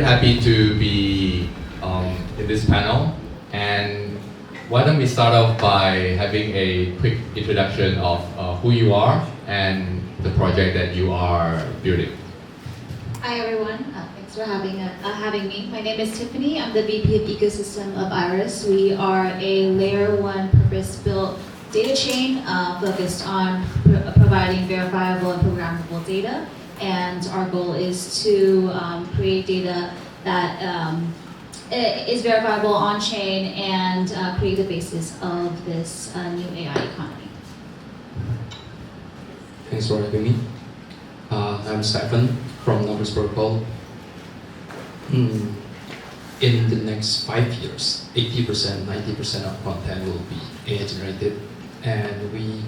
happy to be in this panel. And why don't we start off by having a quick introduction of who you are and the project that you are building. Hi everyone, thanks for having me. My name is Tiffany. I'm the VP of Ecosystem of Iris. We are a layer 1 purpose-built data chain focused on providing verifiable and programmable data. And our goal is to create data that is verifiable on-chain and create the basis of this new AI economy. Thanks for having me. I'm Stefan from Numbers Protocol. In the next 5 years, 80%, 90% of content will be AI generated, and we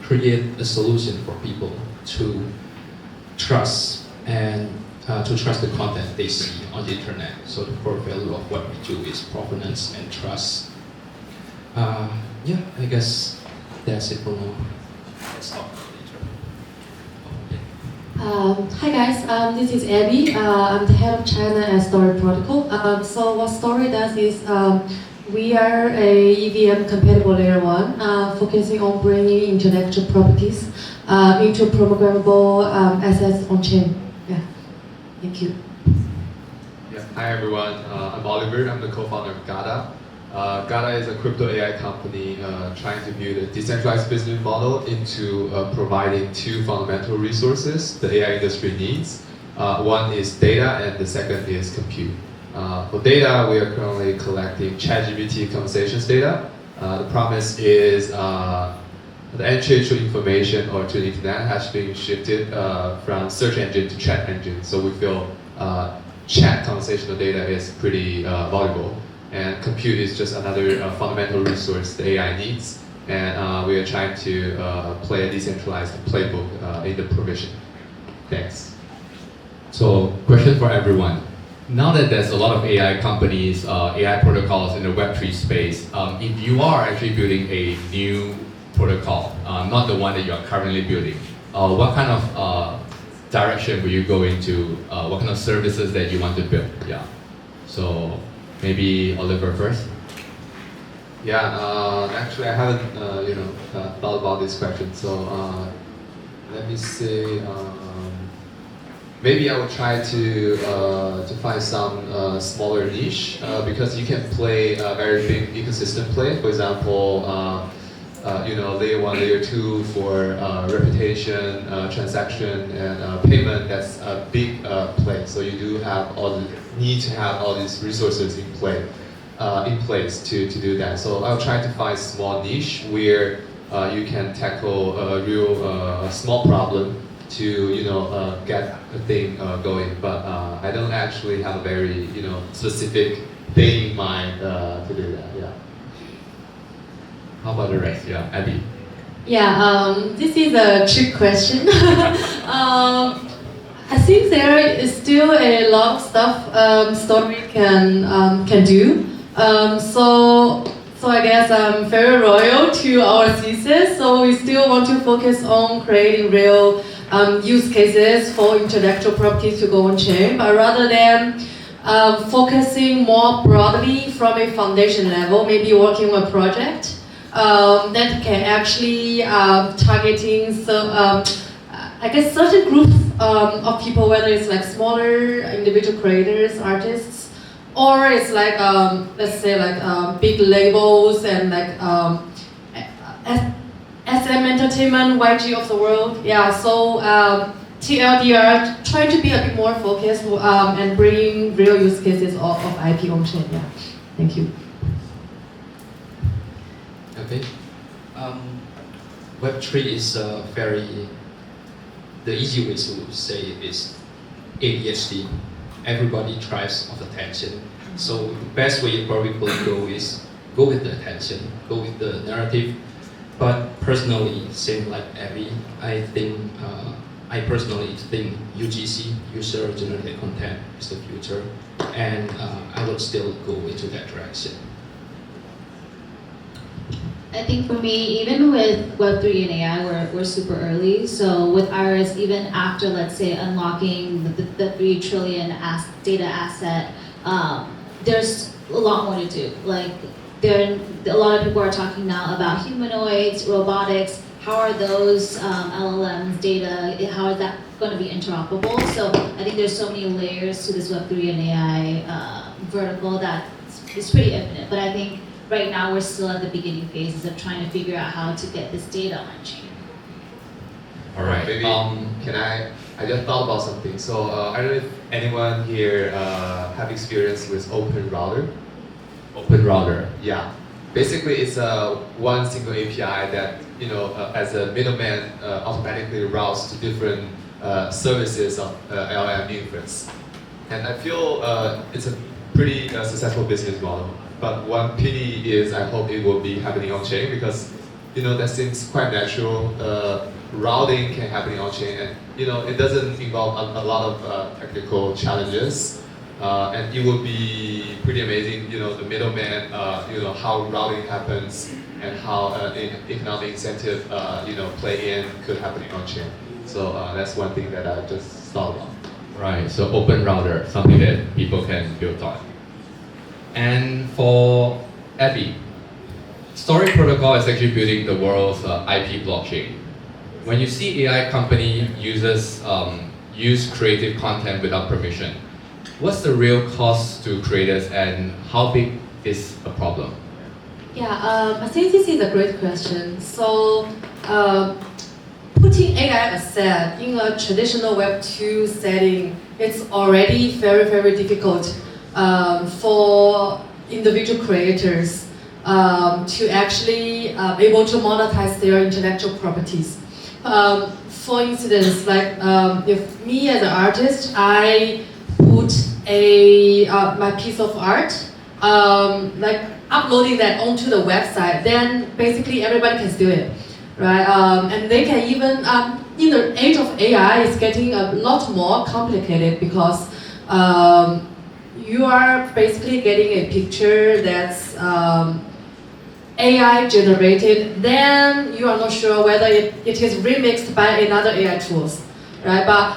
create a solution for people to trust and to trust the content they see on the internet. So the core value of what we do is provenance and trust. Yeah, I guess that's it for now. Let's talk later. Hi guys, this is Abby. I'm the head of China at Story Protocol. So what Story does is we are a EVM compatible layer 1, focusing on bringing intellectual properties into programmable assets on chain. Yeah, thank you. Yeah. Hi everyone, I'm Oliver. I'm the co-founder of Gada. Gada is a crypto AI company trying to build a decentralized business model into providing 2 fundamental resources the AI industry needs. One is data and the second is compute. For data, we are currently collecting ChatGPT conversations data. The promise is the entry to information or to the internet has been shifted from search engine to chat engine. So we feel chat conversational data is pretty valuable. And compute is just another fundamental resource the AI needs. And we are trying to play a decentralized playbook in the provision. Thanks. So, question for everyone. Now that there's a lot of AI companies, AI protocols in the Web3 space, if you are actually building a new protocol, not the one that you are currently building, what kind of direction will you go into? What kind of services that you want to build? Yeah. So maybe Oliver first. Yeah. Actually, I haven't thought about this question. So let me see. Maybe I would try to find some smaller niche because you can play a very big ecosystem play. For example, layer 1, layer 2 for reputation, transaction, and payment. That's a big play. So you do have need to have all these resources in place to do that. So I'll try to find small niche where you can tackle a real small problem to get a thing going, but I don't actually have a very specific thing in mind to do that. Yeah. How about the rest? Yeah, Abby. Yeah, this is a trick question. I think there is still a lot of stuff Story can do. So I guess I'm very loyal to our thesis. So we still want to focus on creating real use cases for intellectual property to go on chain, but rather than focusing more broadly from a foundation level, maybe working on a project that can actually targeting I guess certain groups of people, whether it's like smaller individual creators, artists, or it's like let's say like big labels and like SM Entertainment, YG of the world. Yeah, so TLDR trying to be a bit more focused and bringing real use cases of IP on chain. Yeah, thank you. Okay. Web3 is the easy way to say it is ADHD. Everybody thrives of attention. So the best way you probably could go is go with the attention, go with the narrative. But personally, same like Abby, I personally think UGC, user generated content, is the future, and I would still go into that direction. I think for me, even with Web3 and AI, we're super early. So with Iris, even after, let's say, unlocking the 3 trillion data asset, there's a lot more to do. Like, a lot of people are talking now about humanoids, robotics. How are those LLMs data? How is that going to be interoperable? So I think there's so many layers to this Web3 and AI vertical that it's pretty infinite. But I think right now we're still at the beginning phases of trying to figure out how to get this data on chain. All right. Maybe can I just thought about something. So I don't know if anyone here have experience with Open Router. Open router. Yeah. Basically, it's one single API that as a middleman automatically routes to different services of LLM inference. And I feel it's a pretty successful business model. But one pity is I hope it will be happening on chain because that seems quite natural. Routing can happen on chain, and it doesn't involve a lot of technical challenges. And it will be pretty amazing, the middleman, how routing happens and how economic incentive, play in could happen on chain. So that's one thing that I just thought about. Right, so open router, something that people can build on. And for Abby, Story Protocol is actually building the world's IP blockchain. When you see AI company use creative content without permission, what's the real cost to creators and how big is a problem? Yeah, I think this is a great question. So, putting AI asset in a traditional Web 2 setting, it's already very, very difficult for individual creators to actually able to monetize their intellectual properties. For instance, like if me as an artist, I put my piece of art, like uploading that onto the website, then basically everybody can do it, right? And they can even, in the age of AI, it's getting a lot more complicated because you are basically getting a picture that's AI generated, then you are not sure whether it is remixed by another AI tools, right? But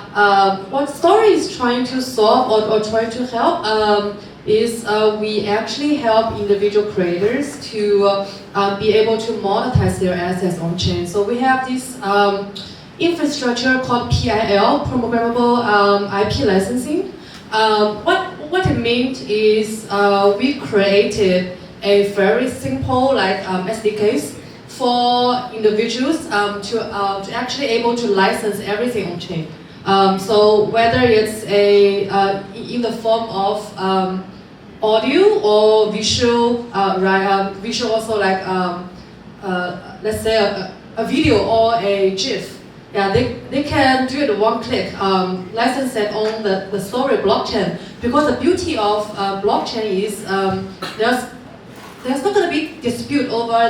what Story is trying to solve or trying to help is we actually help individual creators to be able to monetize their assets on chain. So we have this infrastructure called PIL, Programmable IP Licensing. What it means is we created a very simple SDKs for individuals to actually able to license everything on chain. So whether it's in the form of audio or visual, visual also like let's say a video or a GIF. Yeah, they can do it in one click, license it on the Story blockchain. Because the beauty of blockchain is there's not going to be dispute over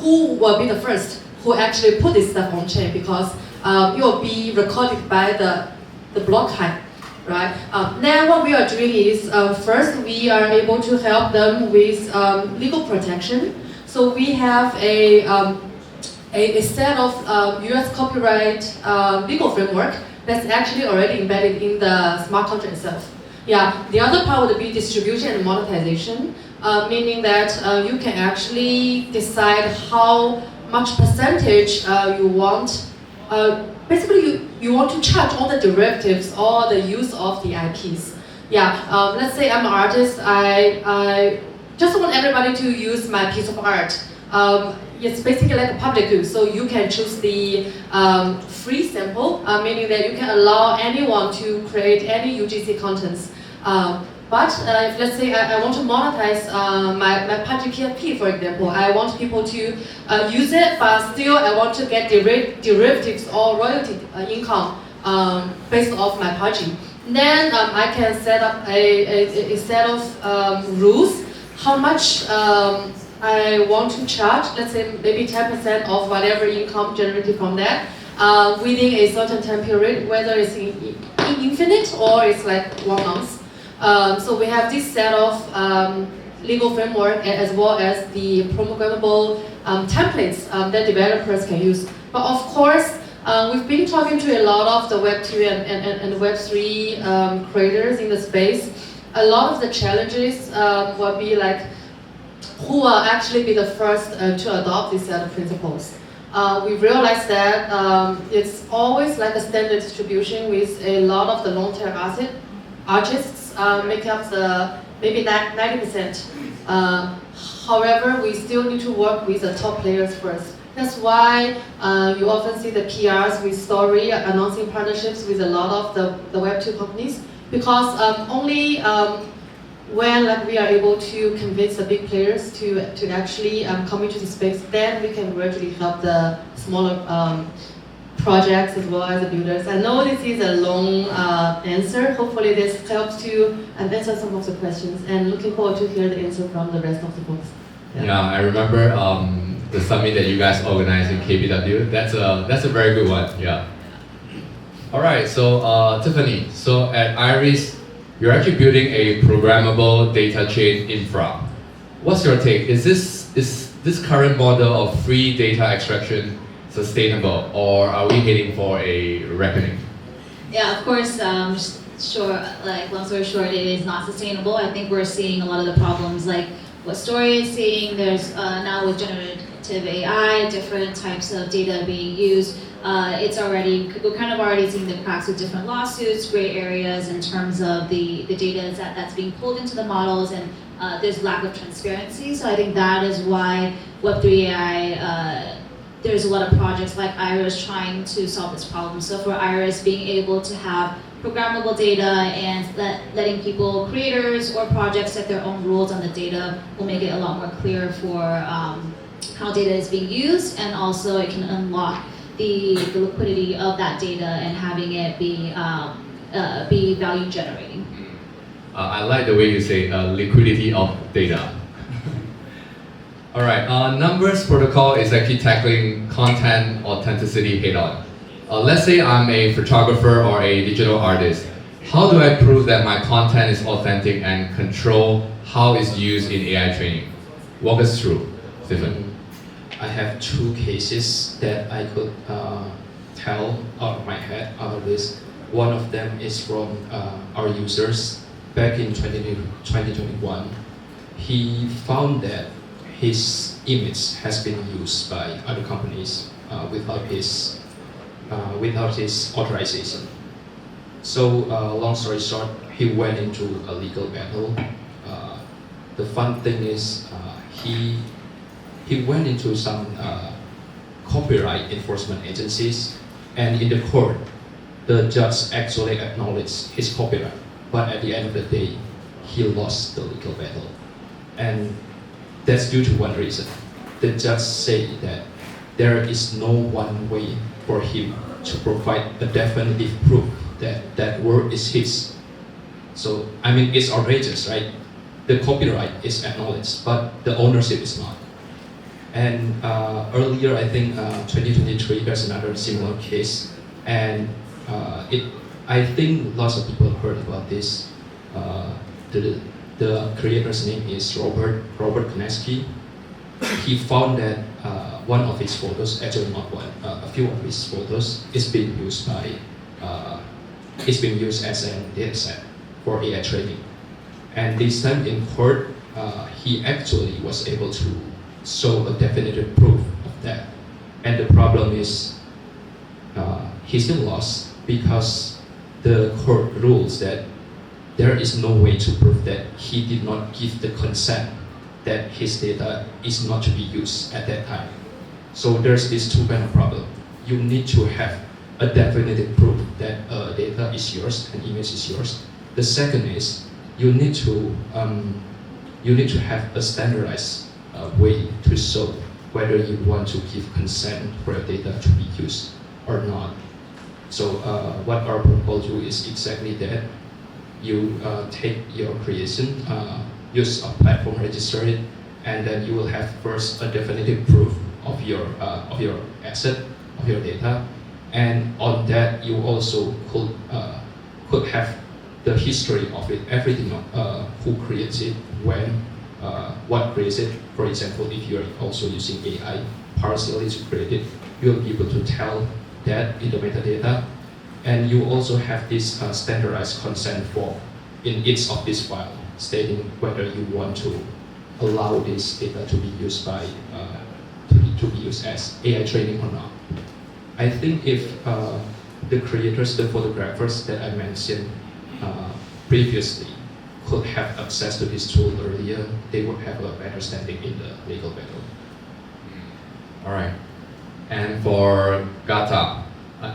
who will be the first who actually put this stuff on chain because it will be recorded by the block height, right? Then what we are doing is first we are able to help them with legal protection. So we have a set of US copyright legal framework that's actually already embedded in the smart contract itself. Yeah, the other part would be distribution and monetization, meaning that you can actually decide how much percentage you want. Basically, you want to charge all the derivatives or the use of the IPs. Yeah, let's say I'm an artist. I just want everybody to use my piece of art. It's basically like a public good, so you can choose the free sample, meaning that you can allow anyone to create any UGC contents. But if let's say I want to monetize my particular P, for example, I want people to use it, but still I want to get derivatives or royalty income based off my Pudgy. Then I can set up a set of rules, how much I want to charge, let's say maybe 10% of whatever income generated from that within a certain time period, whether it's infinite or it's like 1 month. So we have this set of legal framework as well as the programmable templates that developers can use. But of course, we've been talking to a lot of the Web 2 and Web 3 creators in the space. A lot of the challenges will be like who will actually be the first to adopt this set of principles. We realized that it's always like a standard distribution with a lot of the long-tail artists make up the maybe 90%. However, we still need to work with the top players first. That's why you often see the PRs with story announcing partnerships with a lot of the Web 2 companies, because only when we are able to convince the big players to actually come into the space, then we can gradually help the smaller projects as well as the builders. I know this is a long answer. Hopefully this helps to answer some of the questions, and looking forward to hear the answer from the rest of the folks. Yeah, I remember the summit that you guys organized in KBW. That's a very good one. Yeah. All right. So Tiffany, so at Iris, you're actually building a programmable data chain infra. What's your take? Is this current model of free data extraction sustainable, or are we heading for a reckoning? Yeah, of course, sure, like long story short, it is not sustainable. I think we're seeing a lot of the problems like what Story is seeing. There's now with generative AI, different types of data being used. We're kind of already seeing the cracks with different lawsuits, gray areas in terms of the data that's being pulled into the models, and there's lack of transparency. So I think that is why Web3 AI, there's a lot of projects like Iris trying to solve this problem. So for Iris, being able to have programmable data and letting people, creators or projects set their own rules on the data will make it a lot more clear for how data is being used, and also it can unlock the liquidity of that data and having it be value generating. I like the way you say liquidity of data. All right, Numbers Protocol is actually tackling content authenticity head-on. Let's say I'm a photographer or a digital artist. How do I prove that my content is authentic and control how it's used in AI training? Walk us through, Stephen. I have two cases that I could tell out of my head out of this. One of them is from our users back in 2021. He found that his image has been used by other companies without his authorization. So long story short, he went into a legal battle. The fun thing is he went into some copyright enforcement agencies, and in the court, the judge actually acknowledged his copyright. But at the end of the day, he lost the legal battle. And that's due to one reason. The judge said that there is no one way for him to provide a definitive proof that that work is his. So, I mean, it's outrageous, right? The copyright is acknowledged, but the ownership is not. And earlier, I think 2023, there's another similar case, and I think lots of people heard about this. The creator's name is Robert Koneski. He found that one of his photos, actually not one, a few of his photos, is being used as a data set for AI training. And this time in court, he actually was able to show a definitive proof of that. And the problem is he still lost because the court rules that there is no way to prove that he did not give the consent that his data is not to be used at that time. So there's this two kind of problem. You need to have a definitive proof that data is yours and image is yours. The second is you need to have a standardized way to show whether you want to give consent for your data to be used or not. So what our proposal is exactly that. You take your creation, use a platform, register it, and then you will have first a definitive proof of your asset, of your data, and on that you also could have the history of it, everything, who creates it, when, what creates it. For example, if you are also using AI partially to create it, you'll be able to tell that in the metadata. And you also have this standardized consent form in each of this file, stating whether you want to allow this data to be used by to be used as AI training or not. I think if the creators, the photographers that I mentioned previously, could have access to this tool earlier, they would have a better standing in the legal battle. All right. And for Gata,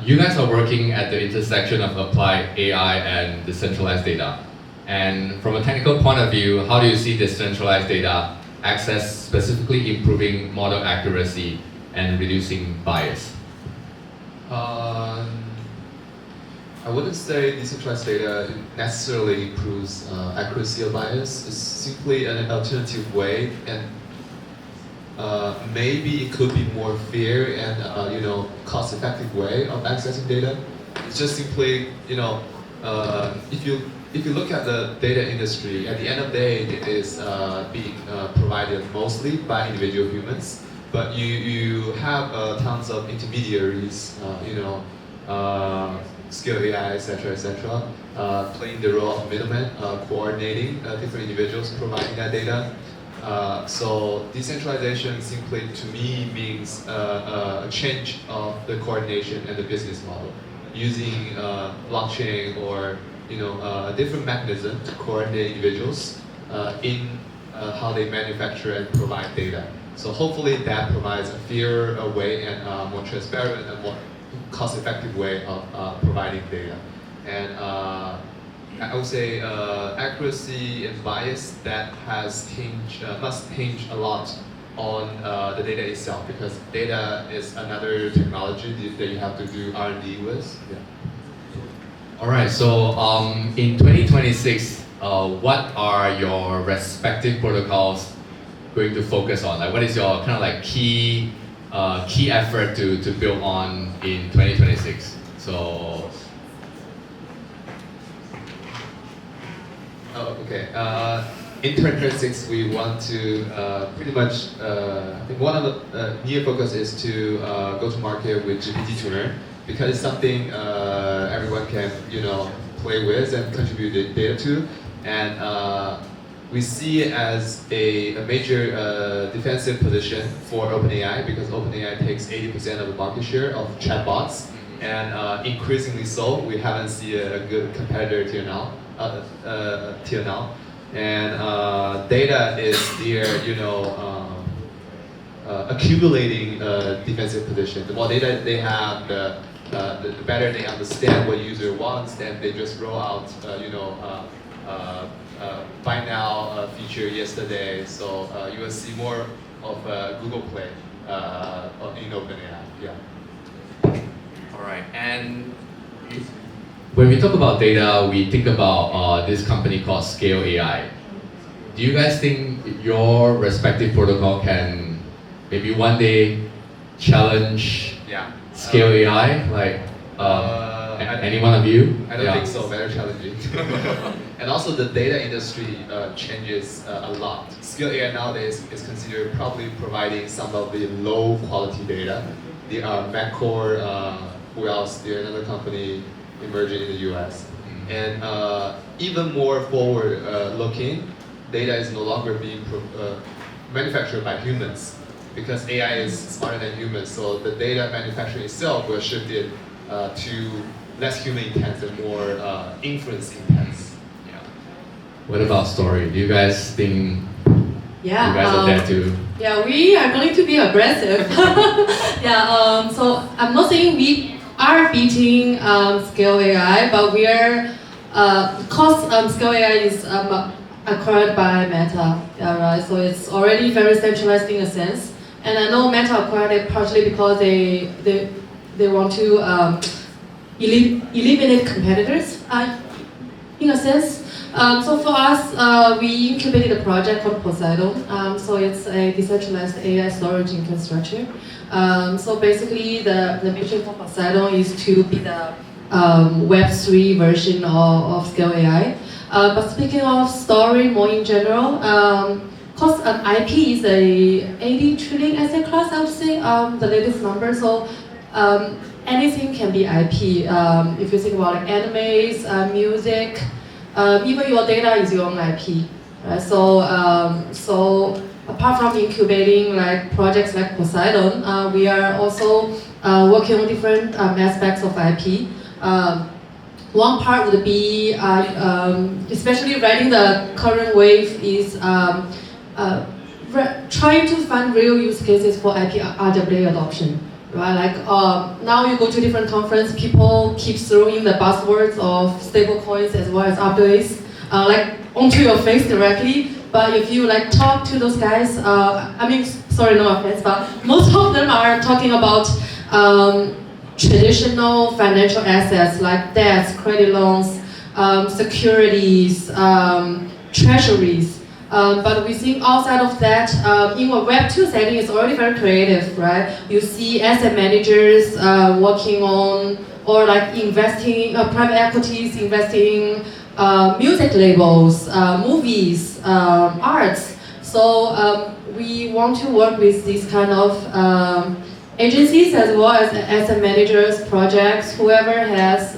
you guys are working at the intersection of applied AI and decentralized data. And from a technical point of view, how do you see decentralized data access specifically improving model accuracy and reducing bias? I wouldn't say decentralized data necessarily improves accuracy or bias. It's simply an alternative way, and maybe it could be more fair and cost-effective way of accessing data. It's just simply if you look at the data industry, at the end of the day, it is being provided mostly by individual humans, but you have tons of intermediaries, skill AI, etc., playing the role of middleman, coordinating different individuals providing that data. So decentralization simply, to me, means a change of the coordination and the business model, using blockchain or a different mechanism to coordinate individuals in how they manufacture and provide data. So hopefully that provides a fairer way and more transparent and more cost-effective way of providing data. And I would say accuracy and bias that must hinge a lot on the data itself, because data is another technology that you have to do R&D with. Yeah. All right, so in 2026, what are your respective protocols going to focus on? Like, what is your kind of like key effort to build on in 2026? So. Oh, okay. In 2026, we want to pretty much, I think one of the near focus is to go to market with GPT Tuner, because it's something everyone can play with and contribute data to, and we see it as a major defensive position for OpenAI, because OpenAI takes 80% of the market share of chatbots, and increasingly so. We haven't seen a good competitor till now. And data is their accumulating defensive position. The more data they have, the better they understand what user wants, and they just roll out buy now feature yesterday. So you will see more of Google Play in OpenAI. Yeah. All right, and when we talk about data, we think about this company called Scale AI. Do you guys think your respective protocol can maybe one day challenge Scale AI? Like, any one of you? I don't think so. Very challenging. And also, the data industry changes a lot. Scale AI nowadays is considered probably providing some of the low quality data. There are Macor, who else? There's another company emerging in the US. And even more forward looking, data is no longer being manufactured by humans, because AI is smarter than humans. So the data manufacturing itself will shift it to less human intense and more inference intense. Yeah. What about story? Do you guys think you guys are there too? Yeah, we are going to be aggressive. So I'm not saying we are beating Scale AI, but we are, because Scale AI is acquired by Meta, right? So it's already very centralized in a sense. And I know Meta acquired it partially because they want to eliminate competitors, in a sense. So for us, we incubated a project called Poseidon. So it's a decentralized AI storage infrastructure. So basically, the mission for Poseidon is to be the Web3 version of Scale AI. But speaking of story more in general, Because IP is a 80 trillion asset class, I would say, the latest number. So anything can be IP. If you think about like animes, music, even your data is your own IP. Right? So apart from incubating like projects like Poseidon, we are also working on different aspects of IP. One part would be, especially riding the current wave, is trying to find real use cases for IP RWA adoption. Right, like now you go to different conference, people keep throwing the buzzwords of stablecoins as well as RWAs, like onto your face directly. But if you like talk to those guys, I mean, sorry, no offense, but most of them are talking about traditional financial assets like debts, credit loans, securities, treasuries. But we think outside of that, in a Web2 setting, it's already very creative, right? You see asset managers working on, or like investing, private equities, investing music labels, movies, arts. So we want to work with these kind of agencies as well as asset managers, projects, whoever has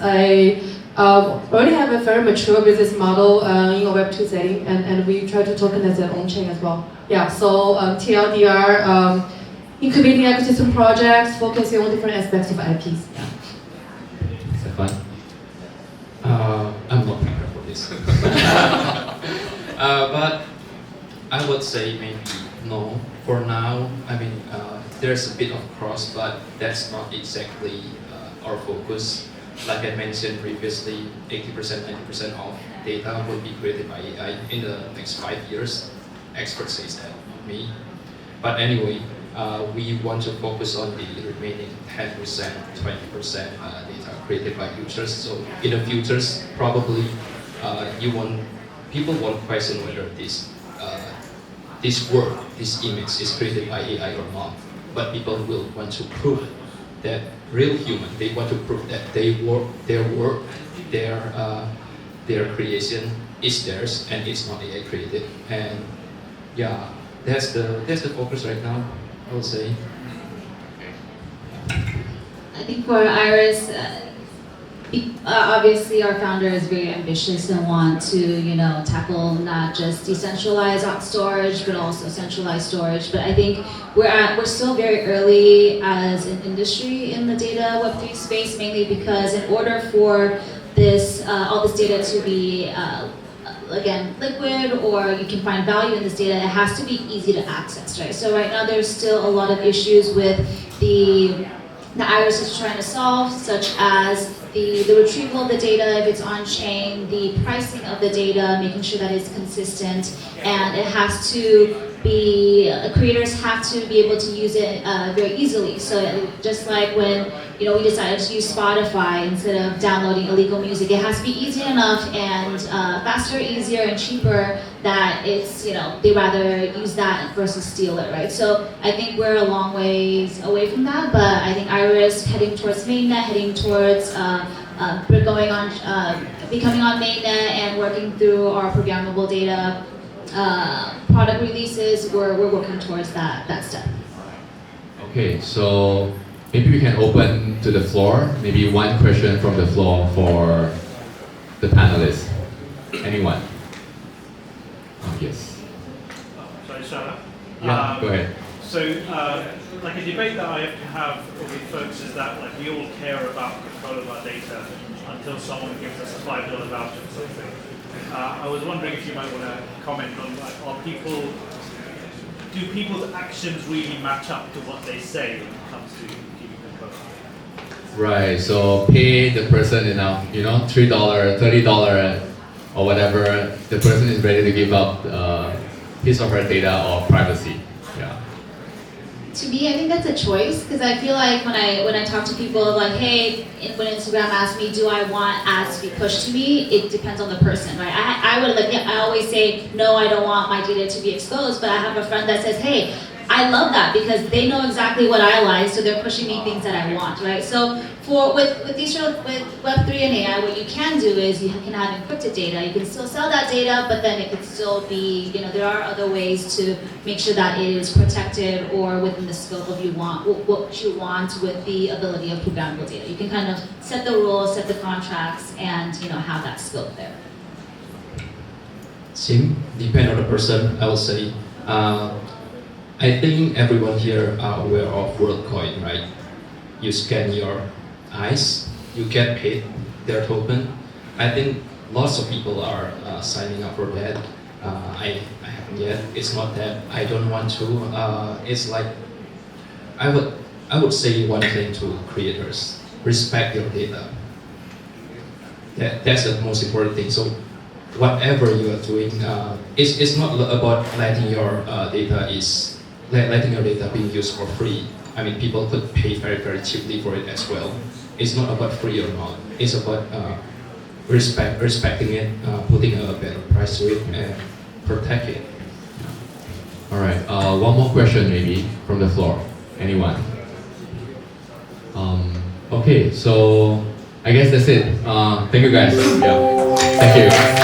already have a very mature business model in a Web2 setting, and we try to tokenize their own chain as well. Yeah, so TLDR, incubating ecosystem projects, focusing on different aspects of IPs. Yeah. Stefan? I'm not prepared for this. But I would say maybe no. For now, I mean, there's a bit of cross, but that's not exactly our focus. Like I mentioned previously, 80%, 90% of data will be created by AI in the next 5 years. Expert says that, not me. But anyway, we want to focus on the remaining 10%, 20% data created by users. So in the futures, probably people won't question whether this work, this image is created by AI or not. But people will want to prove that real human, they want to prove that their work, their creation is theirs and it's not AI created. And yeah, that's the focus right now, I would say. I think for Iris, obviously our founder is very ambitious and want to, tackle not just decentralized storage, but also centralized storage. But I think we're still very early as an industry in the data Web3 space, mainly because in order for all this data to be again liquid, or you can find value in this data, it has to be easy to access, right? So right now there's still a lot of issues with the Iris is trying to solve, such as the retrieval of the data if it's on chain, the pricing of the data, making sure that it's consistent, and it has to be, creators have to be able to use it very easily. So just like when we decided to use Spotify instead of downloading illegal music, it has to be easy enough and faster, easier, and cheaper that it's, they rather use that versus steal it, right? So I think we're a long ways away from that, but I think Iris heading towards mainnet, heading towards becoming on mainnet and working through our programmable data product releases, we're working towards that step. Okay, so maybe we can open to the floor. Maybe one question from the floor for the panelists. Anyone? Oh, yes. Sorry, Shana. Yeah, go ahead. So, like a debate that I have to have with folks is that like we all care about control of our data until someone gives us a $5 voucher for something. I was wondering if you might want to comment on do people's actions really match up to what they say when it comes to keeping control? Right, so pay the person enough, $3, $30 or whatever, the person is ready to give up a piece of her data or privacy. Yeah. To me, I think that's a choice, because I feel like when I talk to people, like, hey, when Instagram asks me, do I want ads to be pushed to me? It depends on the person, right? I always say, no, I don't want my data to be exposed, but I have a friend that says, hey, I love that because they know exactly what I like, so they're pushing me things that I want, right? So with Web3 and AI, what you can do is you can have encrypted data. You can still sell that data, but then it could still be, there are other ways to make sure that it is protected or within the scope of what you want with the ability of programmable data. You can kind of set the rules, set the contracts, and have that scope there. Sim, depend on the person, I would say. I think everyone here are aware of WorldCoin, right? You scan your eyes, you get paid their token. I think lots of people are signing up for that. I haven't yet. It's not that I don't want to. It's like I would say one thing to creators: respect your data. That's the most important thing. So whatever you are doing, it's not about letting your data being used for free. I mean, people could pay very, very cheaply for it as well. It's not about free or not. It's about respecting it, putting a better price to it, and protect it. All right. One more question maybe from the floor. Anyone? Okay. So I guess that's it. Thank you guys. Yeah. Thank you.